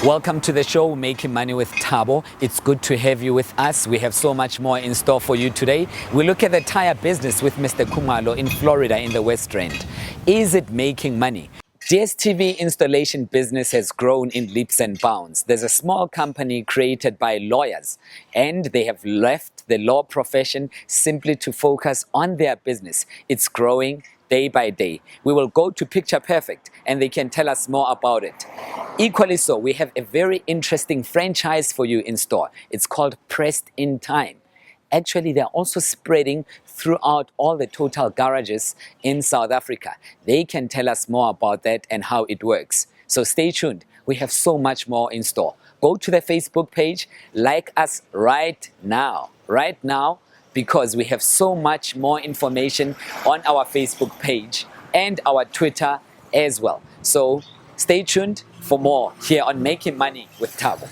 Welcome to the show, Making Money with Thabo. It's good to have you with us. We have so much more in store for you today. We look at the tire business with Mr. Khumalo in Florida in the West End. Is it making money? DSTV installation business has grown in leaps and bounds. There's a small company created by lawyers, and they have left the law profession simply to focus on their business. It's growing day by day. We will go to Picture Perfect and they can tell us more about it. Equally so, we have a very interesting franchise for you in store. It's called Pressed in Time. Actually, they're also spreading throughout all the total garages in South Africa. They can tell us more about that and how it works. So stay tuned. We have so much more in store. Go to the Facebook page, like us right now, because we have so much more information on our Facebook page and our Twitter as well. So stay tuned for more here on Making Money with Thabo.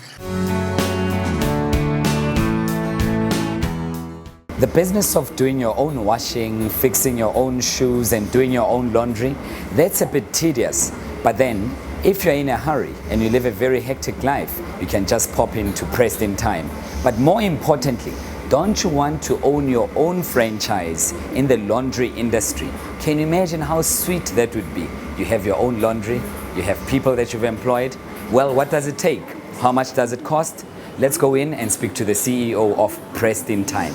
The business of doing your own washing, fixing your own shoes and doing your own laundry, that's a bit tedious. But then, if you're in a hurry and you live a very hectic life, you can just pop into Pressed in Time. But more importantly, don't you want to own your own franchise in the laundry industry? Can you imagine how sweet that would be? You have your own laundry, you have people that you've employed. Well, what does it take? How much does it cost? Let's go in and speak to the CEO of Pressed in Time.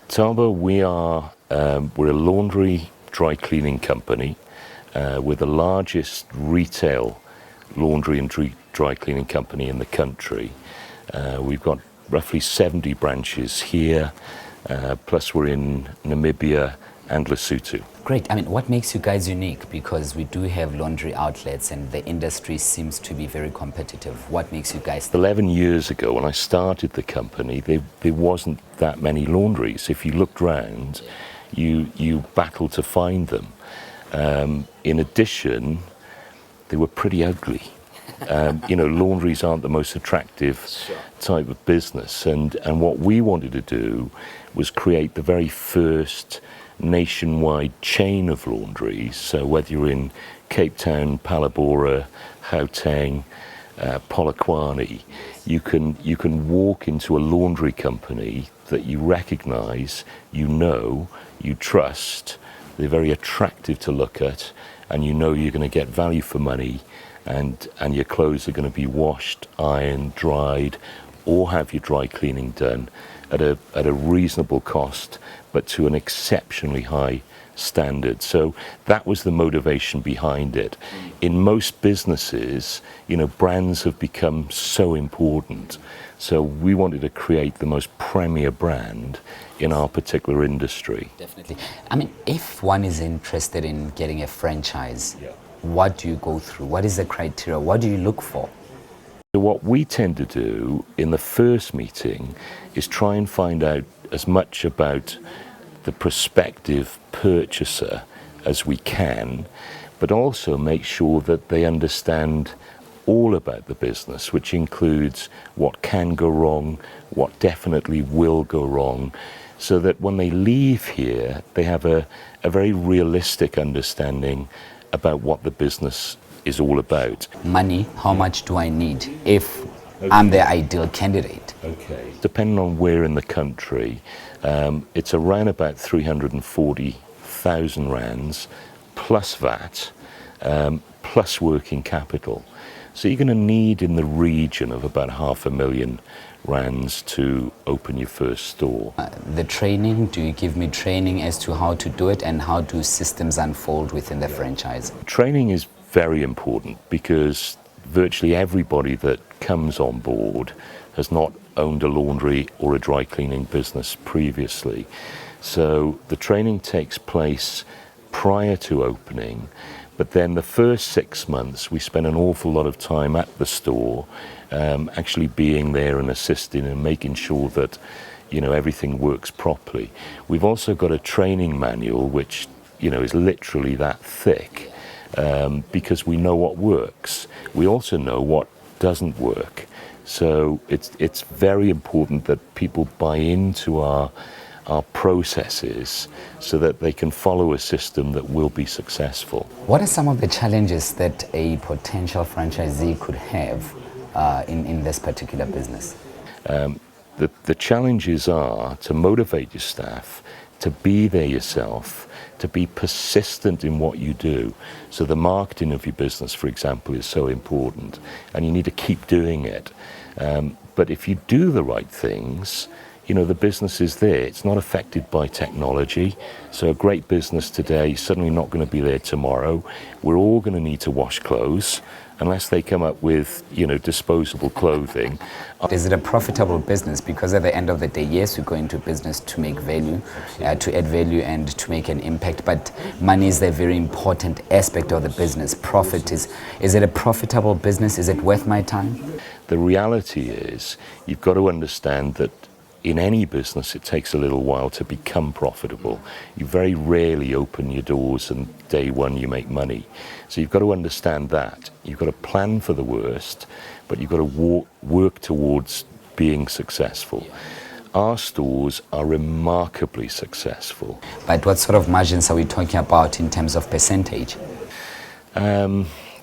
Thabo, we're a laundry dry cleaning company. We're the largest retail laundry and dry cleaning company in the country. We've got roughly 70 branches here, plus we're in Namibia and Lesotho. Great. I mean, what makes you guys unique? Because we do have laundry outlets and the industry seems to be very competitive. What makes you guys? 11 years ago, when I started the company, there wasn't that many laundries. If you looked round, you battled to find them. In addition, they were pretty ugly. Laundries aren't the most attractive type of business. And what we wanted to do was create the very first nationwide chain of laundries. So whether you're in Cape Town, Palabora, Gauteng, Polokwane, you can walk into a laundry company that you recognize, you trust, they're very attractive to look at, and you're going to get value for money, and your clothes are going to be washed, ironed, dried, or have your dry cleaning done at a reasonable cost, but to an exceptionally high standard. So that was the motivation behind it. In most businesses, brands have become so important. So we wanted to create the most premier brand in our particular industry. Definitely. I mean, if one is interested in getting a franchise, what do you go through? What is the criteria? What do you look for? So what we tend to do in the first meeting is try and find out as much about the prospective purchaser as we can, but also make sure that they understand all about the business, which includes what can go wrong, what definitely will go wrong, so that when they leave here, they have a very realistic understanding about what the business is all about. Money, how much do I need if I'm the ideal candidate? Okay. Depending on where in the country, it's around about 340,000 rands plus VAT, plus working capital. So you're going to need in the region of about 500,000 rands to open your first store. The training, do you give me training as to how to do it, and how do systems unfold within the franchise? Training is very important because virtually everybody that comes on board has not owned a laundry or a dry cleaning business previously. So the training takes place prior to opening, but then the first 6 months we spend an awful lot of time at the store, actually being there and assisting and making sure that everything works properly. We've also got a training manual which is literally that thick, because we know what works. We also know what doesn't work. So it's very important that people buy into our our processes so that they can follow a system that will be successful. What are some of the challenges that a potential franchisee could have in this particular business? The challenges are to motivate your staff, to be there yourself, to be persistent in what you do. So the marketing of your business, for example, is so important, and you need to keep doing it. But if you do the right things, you know, the business is there. It's not affected by technology. So a great business today is suddenly not going to be there tomorrow. We're all going to need to wash clothes unless they come up with, you know, disposable clothing. Is it a profitable business? Because at the end of the day, yes, we go into business to make value, to add value and to make an impact, but money is a very important aspect of the business. Profit is it a profitable business? Is it worth my time? The reality is you've got to understand that in any business, it takes a little while to become profitable. You very rarely open your doors and day one you make money. So you've got to understand that. You've got to plan for the worst, but you've got to work towards being successful. Our stores are remarkably successful. But what sort of margins are we talking about in terms of percentage?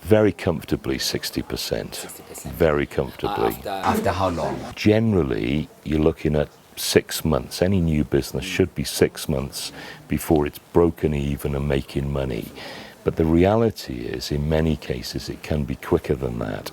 Very comfortably 60%. 60%. Very comfortably. After how long? Generally, you're looking at 6 months. Any new business should be 6 months before it's broken even and making money. But the reality is, in many cases, it can be quicker than that.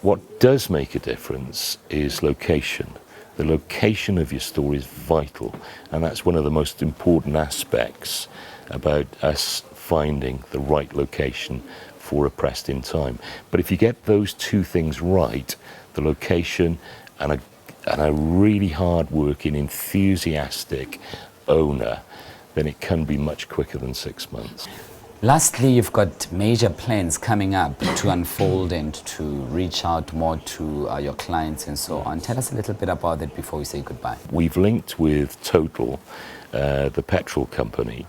What does make a difference is location. The location of your store is vital, and that's one of the most important aspects about us finding the right location for a pressed in time. But if you get those two things right, the location and a really hard-working, enthusiastic owner, then it can be much quicker than 6 months. Lastly, you've got major plans coming up to unfold and to reach out more to your clients and so on. Tell us a little bit about that before we say goodbye. We've linked with Total, the petrol company.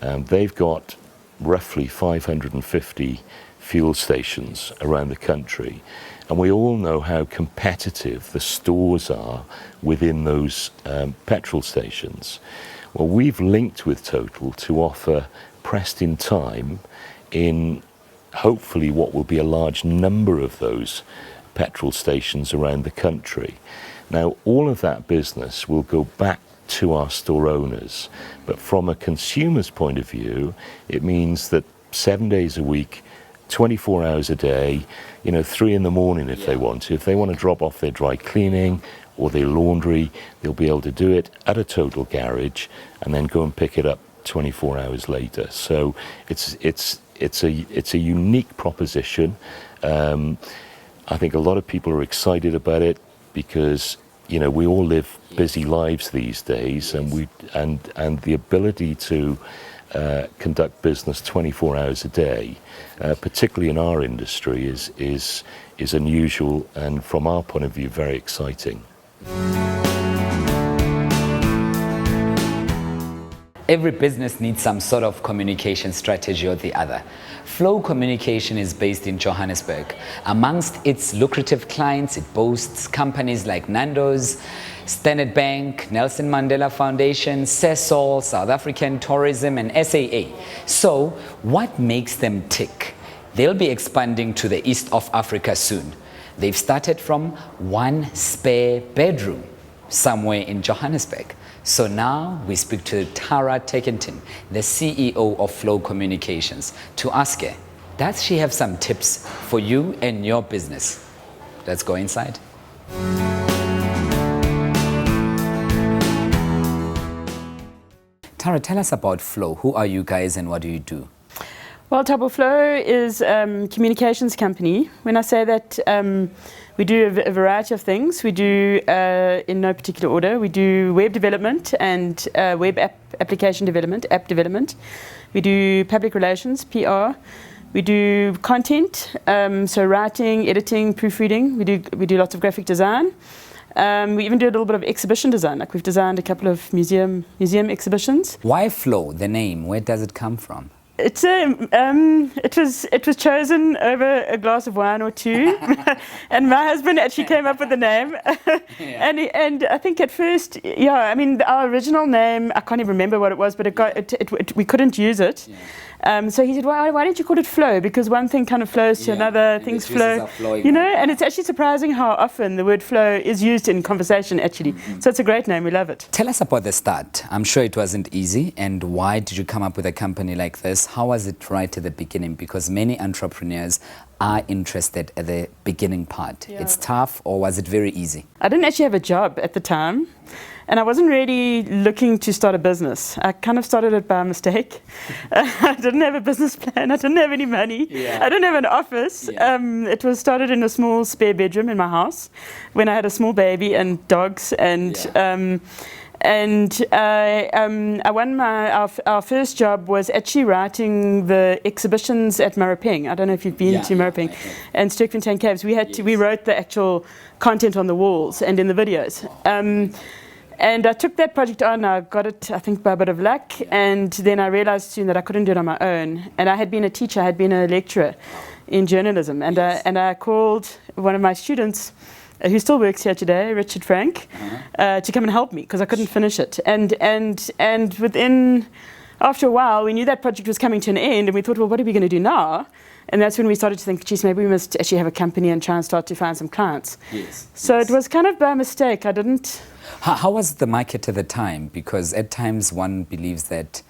They've got roughly 550 fuel stations around the country, and we all know how competitive the stores are within those petrol stations. Well, we've linked with Total to offer pressed in time in hopefully what will be a large number of those petrol stations around the country. Now, all of that business will go back to our store owners, but from a consumer's point of view, it means that 7 days a week, 24 hours a day, 3 in the morning if they want to. If they want to drop off their dry cleaning or their laundry, they'll be able to do it at a Total garage and then go and pick it up 24 hours later. So it's a unique proposition. I think a lot of people are excited about it because we all live busy lives these days, and the ability to conduct business 24 hours a day, particularly in our industry, is unusual and, from our point of view, very exciting. Every business needs some sort of communication strategy or the other. Flow Communication is based in Johannesburg. Amongst its lucrative clients, it boasts companies like Nando's, Standard Bank, Nelson Mandela Foundation, Sasol, South African Tourism, and SAA. So, what makes them tick? They'll be expanding to the east of Africa soon. They've started from one spare bedroom somewhere in Johannesburg. So now we speak to Tara Tekenton, the CEO of Flow Communications, to ask her, does she have some tips for you and your business? Let's go inside. Tara, tell us about Flow. Who are you guys and what do you do? Well, Thabo, Flow is a communications company. When I say that, we do a variety of things. We do, in no particular order, we do web development and web application development, app development. We do public relations, PR. We do content, so writing, editing, proofreading. We do lots of graphic design. We even do a little bit of exhibition design. Like we've designed a couple of museum exhibitions. Why Flow, the name? Where does it come from? It was chosen over a glass of wine or two, and my husband actually came up with the name. and I think at first, I mean, our original name, I can't even remember what it was, but we couldn't use it. So he said, why don't you call it flow? Because one thing kind of flows to another, things flow, and it's actually surprising how often the word flow is used in conversation, actually. So it's a great name, we love it. Tell us about the start. I'm sure it wasn't easy, and why did you come up with a company like this? How was it right at the beginning? Because many entrepreneurs are interested at the beginning part. It's tough, or was it very easy? I didn't actually have a job at the time. And I wasn't really looking to start a business. I kind of started it by mistake. I didn't have a business plan. I didn't have any money. I didn't have an office. It was started in a small spare bedroom in my house when I had a small baby and dogs. And I won our first job was actually writing the exhibitions at Marapeng. I don't know if you've been to Marapeng. And Sterkfontein Caves. We wrote the actual content on the walls and in the videos. And I took that project on. I got it, I think, by a bit of luck. And then I realized soon that I couldn't do it on my own. And I had been a teacher, I had been a lecturer in journalism. And I called one of my students, who still works here today, Richard Frank, to come and help me because I couldn't finish it. And after a while, we knew that project was coming to an end, and we thought, well, what are we going to do now? And that's when we started to think, geez, maybe we must actually have a company and try and start to find some clients. So it was kind of by mistake. I didn't. How was the market at the time? Because at times one believes that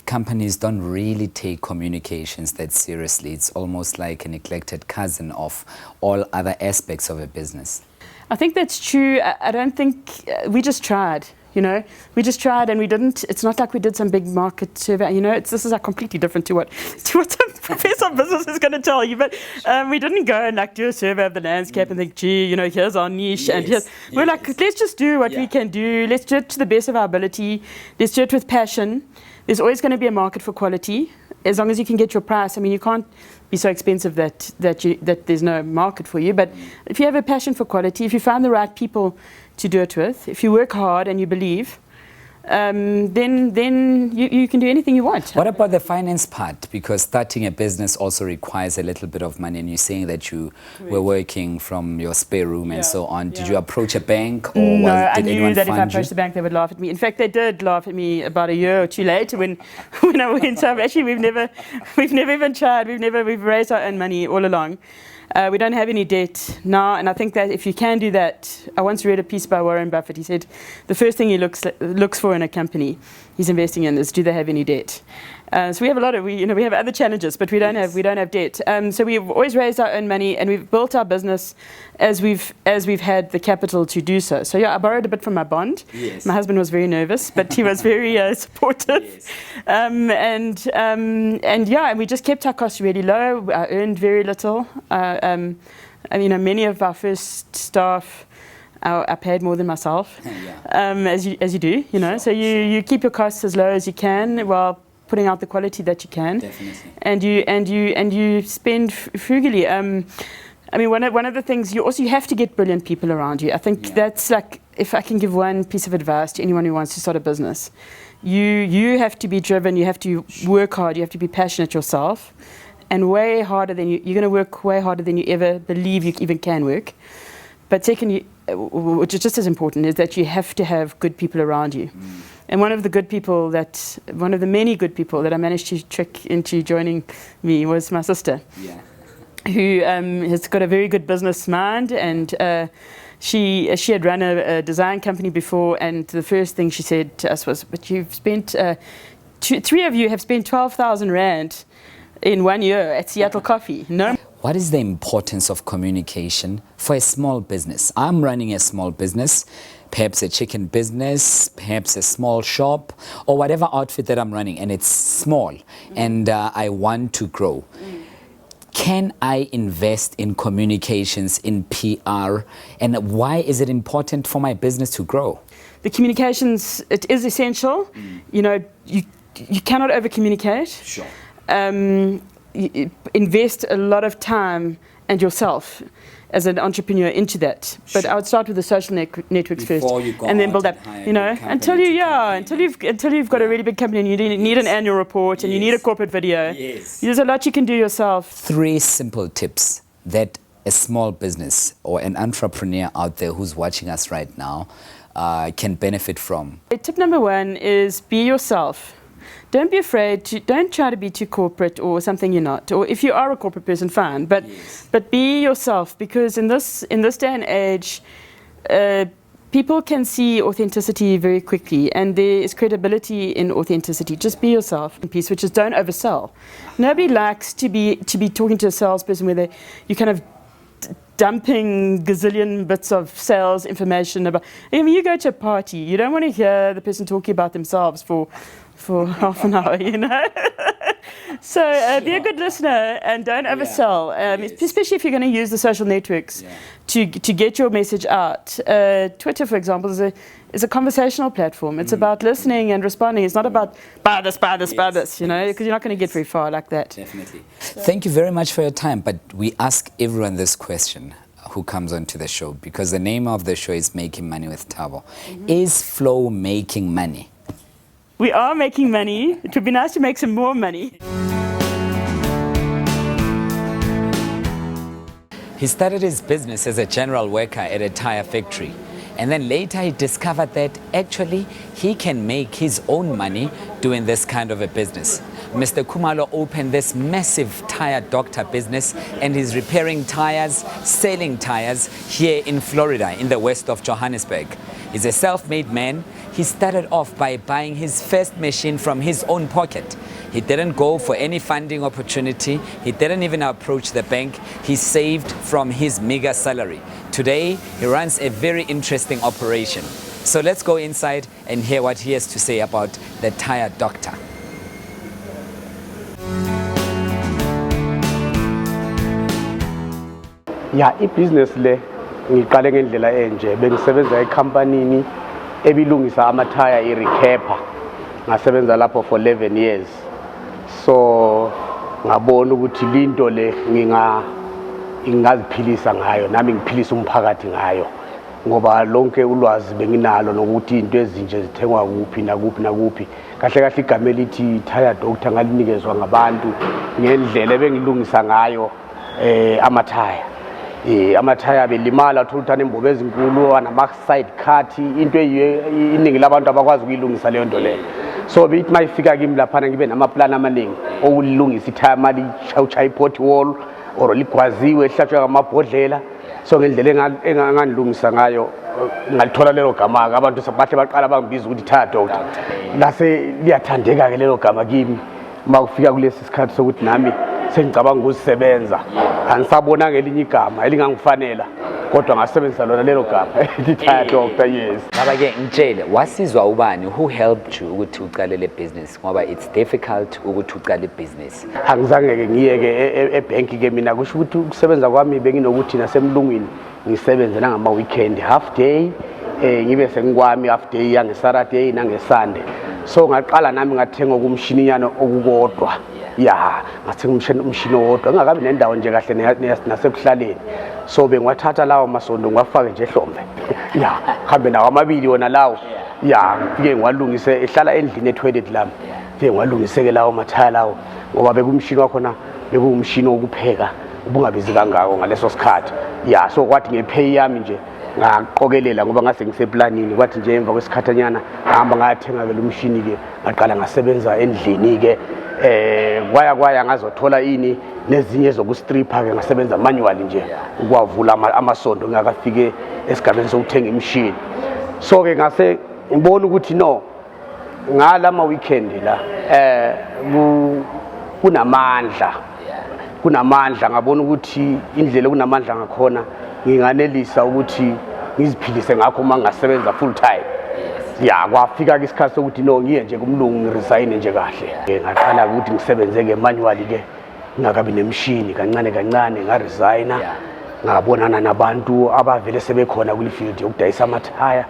companies don't really take communications that seriously. It's almost like a neglected cousin of all other aspects of a business. I think that's true. I don't think we just tried. We just tried and we didn't. It's not like we did some big market survey. This is like completely different to what some professor of business is going to tell you. But we didn't go and do a survey of the landscape and think, gee, here's our niche. And we're like, let's just do what we can do. Let's do it to the best of our ability. Let's do it with passion. There's always going to be a market for quality. As long as you can get your price. I mean, you can't be so expensive that there's no market for you. But if you have a passion for quality, if you find the right people to do it with, if you work hard and you believe, then you can do anything you want. What about the finance part? Because starting a business also requires a little bit of money, and you're saying that you were working from your spare room and so on. Did you approach a bank, or no? I did knew anyone that if I fund approached the bank, they would laugh at me. In fact, they did laugh at me about a year or two later when I went. So actually, we've never even tried. We've raised our own money all along. We don't have any debt now, and I think that if you can do that, I once read a piece by Warren Buffett. He said the first thing he looks for in a company he's investing in is, do they have any debt? So we have a lot of we have other challenges, but we don't have debt. So we've always raised our own money, and we've built our business as we've had the capital to do so. So I borrowed a bit from my bond. My husband was very nervous, but he was very supportive. And we just kept our costs really low. I earned very little. Many of our first staff, I paid more than myself, as you do. So you keep your costs as low as you can while putting out the quality that you can. Definitely. And you spend frugally. One of the things you have to get brilliant people around you. I think that's like, if I can give one piece of advice to anyone who wants to start a business, you have to be driven. You have to work hard. You have to be passionate yourself, and way harder than you're going to work way harder than you ever believe you even can work. But secondly, which is just as important, is that you have to have good people around you. And one of the many good people that I managed to trick into joining me was my sister, who has got a very good business mind, and she had run a design company before, and the first thing she said to us was, but you've spent, three of you have spent 12,000 Rand in 1 year at Seattle Coffee. No. What is the importance of communication for a small business? I'm running a small business, perhaps a chicken business, perhaps a small shop, or whatever outfit that I'm running, and it's small, and I want to grow. Can I invest in communications, in PR, and why is it important for my business to grow? The communications, it is essential. You cannot over-communicate. Sure. Invest a lot of time and yourself as an entrepreneur into that. But I would start with the social networks Before first, you go and then out build and up. hire You know, a company until you've got a really big company and you need an annual report and you need a corporate video. Yes. There's a lot you can do yourself. 3 simple tips that a small business or an entrepreneur out there who's watching us right now can benefit from. Tip number 1 is be yourself. Don't be afraid don't try to be too corporate or something you're not. Or if you are a corporate person, fine. But be yourself, because in this day and age, people can see authenticity very quickly, and there is credibility in authenticity. Just be yourself. Piece, which is don't oversell. Nobody likes to be talking to a salesperson where you kind of dumping gazillion bits of sales information about. I mean, you go to a party, you don't want to hear the person talking about themselves for half an hour, you know. So be a good listener and don't oversell, especially if you're going to use the social networks to get your message out. Twitter, for example, is a conversational platform. It's about listening and responding. It's not about buy this, you know, because you're not going to get very far like that. Definitely. Thank you very much for your time. But we ask everyone this question who comes onto the show, because the name of the show is Making Money with Thabo. Is Flow making money? We are making money. It would be nice to make some more money. He started his business as a general worker at a tire factory. And then later he discovered that actually he can make his own money doing this kind of a business. Mr. Khumalo opened this massive tire doctor business, and he's repairing tires, selling tires here in Florida, in the west of Johannesburg. He's a self-made man. He started off by buying his first machine from his own pocket. He didn't go for any funding opportunity. He didn't even approach the bank. He saved from his meager salary. Today, he runs a very interesting operation. So let's go inside and hear what he has to say about the tire doctor. Ya ibusiness le ngiqale ngendlela enje, bengisebenza ecompanyini ebilungisa amathaya irecapper. Ngasebenza lapho for 11 years. So ngabona ukuthi linto le ngingaziphilisa ngayo, nami ngiphilisa umphakathi ngayo, ngoba lonke ulwazi benginalo nokuthi into ezinje zithengwa kuphi nakuphi. Kahle kahle igama elithi tire doctor ngalinikezwa ngabantu ngendlela ebengilungisa ngayo amathaya. Amathaya belimala thuluthana imbobo ezinkulu nama side cut, into iningi labantu abakwazi ukuyilungisa leyo nto leyo. So bithi mayifika kimi lapha ngibe namaplan amaningi okulungisa ithaya mali chawuchaya pothole or ligwaziwe ehlatshwe ngamabhodlela. So ngendlela enganilungisa ngayo ngalithola lelo gama abantu bahle baqala bangibiza ukuthi tire doctor. Lase liyathandeka ke lelo gama kimi makufika kulesi sikhathi sokuthi nami sengicabanga ukusebenza. Angisabona ngelinye igama elingangifanela, kodwa ngasebenzisa lona lelo gama tire doctor. Yes. Baba ke ngitshele, wasizwa ubani, who helped you ukuthi uqale le business, ngoba it's difficult ukuthi uqale business? Angizange ke ngiyeke ebank ke mina, kusho ukuthi ukusebenza kwami benginokuthi nasemlungwini ngisebenze nangama weekend, half day ngibe sengikwami half day yange Saturday nange Sunday. So ngaqala nami ngathenga kumshininyana okukodwa. Ngathenga umshini owodwa, ngakabi nendawo nje kahle nasekuhlaleni. So bengwathatha lawo masondo ngwafaka nje ehlombe. Hambe nawo amabili wona lawo. Ngifike ngwalungise ehlala endlini etoilet lami. Ngifike ngwalungiseke lawo mathaya lawo, ngoba bekumshini wakhona bekuumshini wokupheka ubungabizi kangako ngaleso sikhathi. So kwathi ngepay yami nje ngaqokelela ngoba ngase ngiseplanini, kwathi nje emva kwesikhathanyana ngihamba ngayathenga ke lo mshini ke ngaqala ngasebenza endlini ke kwaya ngazothola ini nezinye zokustripha ke ngasebenza manually nje ukwavula amasondo ngakafike esigabeni sokuthenga imshini. So ke ngase ngibona ukuthi no ngalama weekend la kunamandla ngabona ukuthi indlela kunamandla ngakhona nginganelisa ukuthi ngiziphilise ngakho mangasebenza full time. Kwafika ke isikhathi sokuthi no ngiye nje kumlungu ngiresign nje kahle. Ngaqala ukuthi ngisebenze ke manually ke ngakabi nemshini, kancane ngaresigna. Ngabonana nabantu abavele sebekhona kule field yokudayisa amathaya.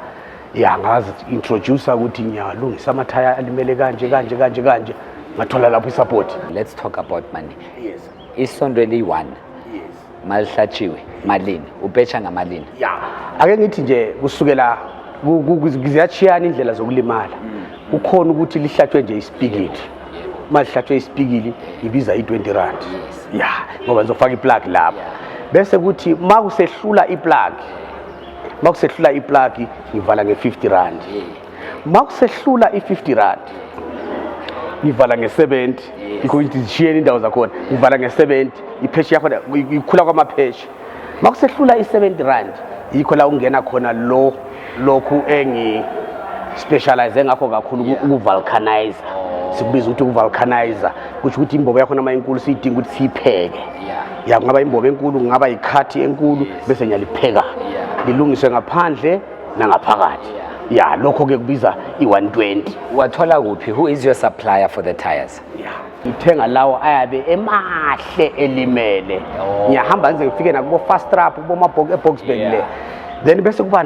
Ngazi introduce ukuthi ngiyalungisa amathaya alimele kanje ngathola lapho isupport. Let's talk about money. Yes. Isondo eli1. Yes. malihlatshiwe malini upetsha ngamalini? Ya ake ngithi nje kusukela ziyachiyana indlela zokulimala. Ukhona ukuthi lihlatshwe nje isipikili. Malihlatshwe isipikili ibiza i20 rand. Ya ngoba ngizofaka iplug lapha. Bese kuthi makusehlula iplug. Makusehlula iplug ngivala nge50 rand. Makusehlula i50 rand ngivala nge70. Ukuthi zishiyene indawo zakhona. Ngivala nge70 ipheshi yakho ikhula kwamapheshi. Makusehlula i70 rand yikho la ungena khona lokhu engi specialize ngakho kakhulu ukuvulcanizer. Sikubiza ukuthi ukuvulcanizer kusho ukuthi imbobo yakho nama enkulu siyidinga ukuthi siyipheke. Ya kungaba imbobo enkulu kungaba ikhathi enkulu bese nyalipheka. Lilungiswe ngaphandle nangaphakathi. Ya lokho ke kubiza i120. Wathola kuphi? Who is your supplier for the tires? Ya ngithenga lawo ayabe emahle elimele. Ngiyahamba nje ngifike nakubo fast trap kubo boxbag le. Then bese kuba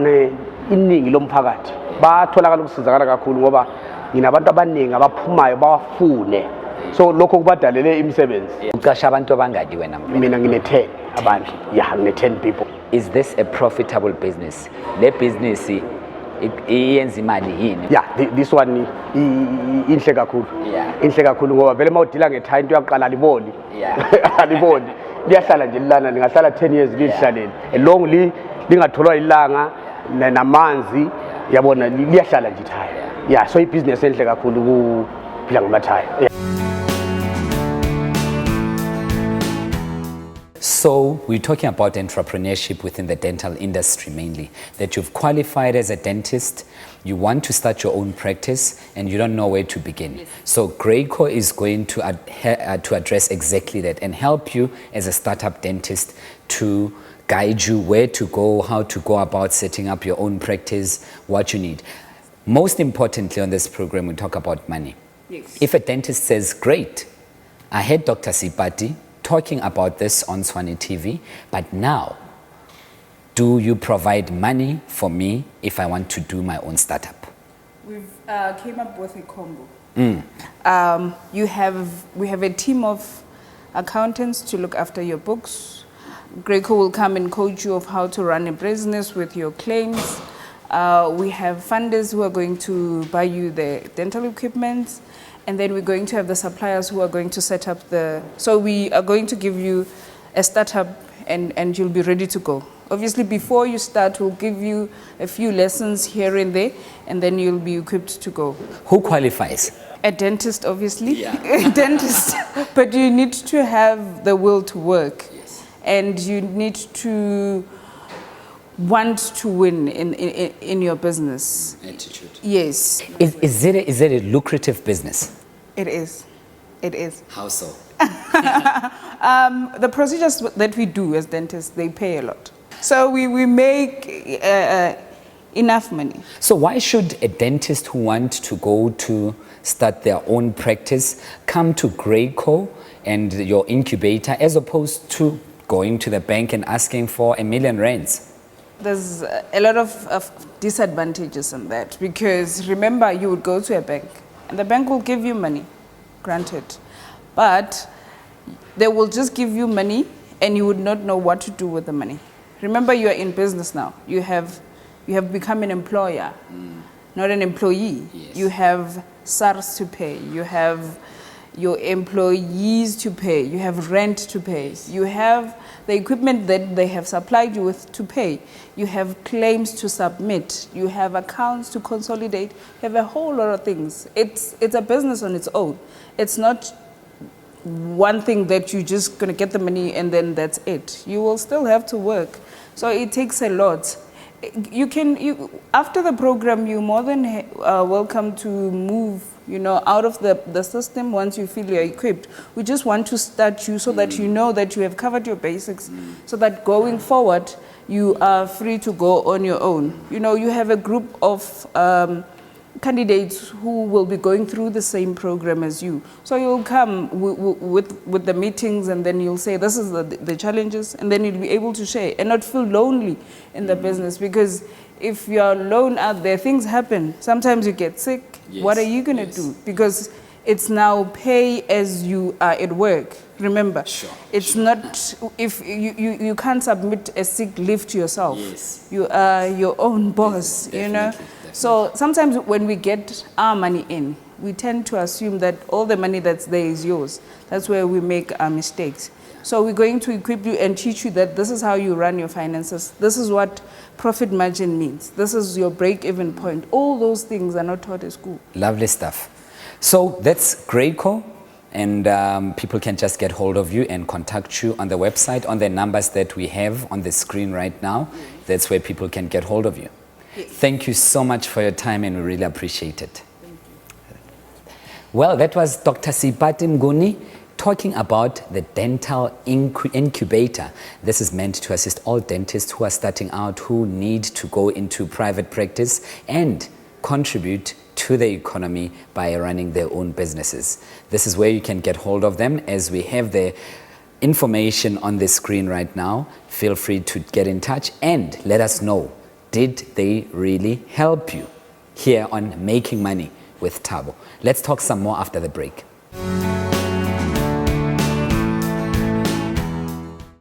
iningi lomphakathi batholakala ukusizakala kakhulu ngoba nginabantu abaningi abaphumayo bawafune. So lokho kubadalele imisebenzi. Uqasha abantu abangaki wena? Mina ngine 10 abantu. Yeah, ngine 10 people. Is this a profitable business? Le business iyenza imali yini? Yeah, this one inhle kakhulu. Inhle kakhulu ngoba vele mawudila ngethayi into yaqala liboli. Aliboli. Liyahlala nje lilana lingahlala 10 years lihlaleni. Long lingatholwa ilanga namanzi yabona liyahlala nje ithaya. Yeah, so ibusiness enhle kakhulu kuphila ngamathaya. So we're talking about entrepreneurship within the dental industry mainly, that you've qualified as a dentist, you want to start your own practice and you don't know where to begin. Yes. So Greyco is going to address exactly that and help you as a startup dentist to guide you where to go, how to go about setting up your own practice, what you need. Most importantly on this program, we talk about money. Yes. If a dentist says, great, I heard Dr. Sipati talking about this on Swane TV, but now, do you provide money for me if I want to do my own startup? We've came up with a combo. We have a team of accountants to look after your books. Greyco will come and coach you of how to run a business with your claims. We have funders who are going to buy you the dental equipment. And then we're going to have the suppliers who are going to set up so we are going to give you a startup and you'll be ready to go. Obviously, before you start, we'll give you a few lessons here and there, and then you'll be equipped to go. Who qualifies? A dentist, obviously. Yeah. A dentist. But you need to have the will to work. Yes. And you need to want to win in your business. Attitude. Yes. Is it a lucrative business? It is. It is. How so? The procedures that we do as dentists, they pay a lot. So we make enough money. So why should a dentist who wants to go to start their own practice come to Greyco and your incubator as opposed to going to the bank and asking for R1 million? There's a lot of disadvantages in that because remember you would go to a bank and the bank will give you money, granted, but they will just give you money and you would not know what to do with the money. Remember you are in business now. You have become an employer, not an employee. Yes. You have SARS to pay. You have your employees to pay. You have rent to pay. You have the equipment that they have supplied you with to pay. You have claims to submit. You have accounts to consolidate. You have a whole lot of things. It's a business on its own. It's not one thing that you're just going to get the money and then that's it. You will still have to work. So it takes a lot. After the program, you're more than welcome to move, out of the system once you feel you're equipped. We just want to start you so that you know that you have covered your basics, so that going forward, you are free to go on your own. You have a group of candidates who will be going through the same program as you. So you'll come with the meetings and then you'll say, this is the challenges, and then you'll be able to share and not feel lonely in the business, because if you're alone out there, things happen. Sometimes you get sick. Yes. What are you going to do? Because It's now pay as you are at work. Remember, Sure, it's not, if you can't submit a sick leave to yourself. Yes. You are your own boss, you know. Definitely. So sometimes when we get our money in, we tend to assume that all the money that's there is yours. That's where we make our mistakes. So we're going to equip you and teach you that this is how you run your finances. This is what profit margin means. This is your break-even point. All those things are not taught at school. Lovely stuff. So that's great, Cole. And people can just get hold of you and contact you on the website, on the numbers that we have on the screen right now. That's where people can get hold of you. Thank you so much for your time, and we really appreciate it. Well, that was Dr. Sipati Mnguni talking about the dental incubator. This is meant to assist all dentists who are starting out, who need to go into private practice and contribute to the economy by running their own businesses. This is where you can get hold of them, as we have the information on the screen right now. Feel free to get in touch and let us know, did they really help you? Here on Making Money with Thabo. Let's talk some more after the break.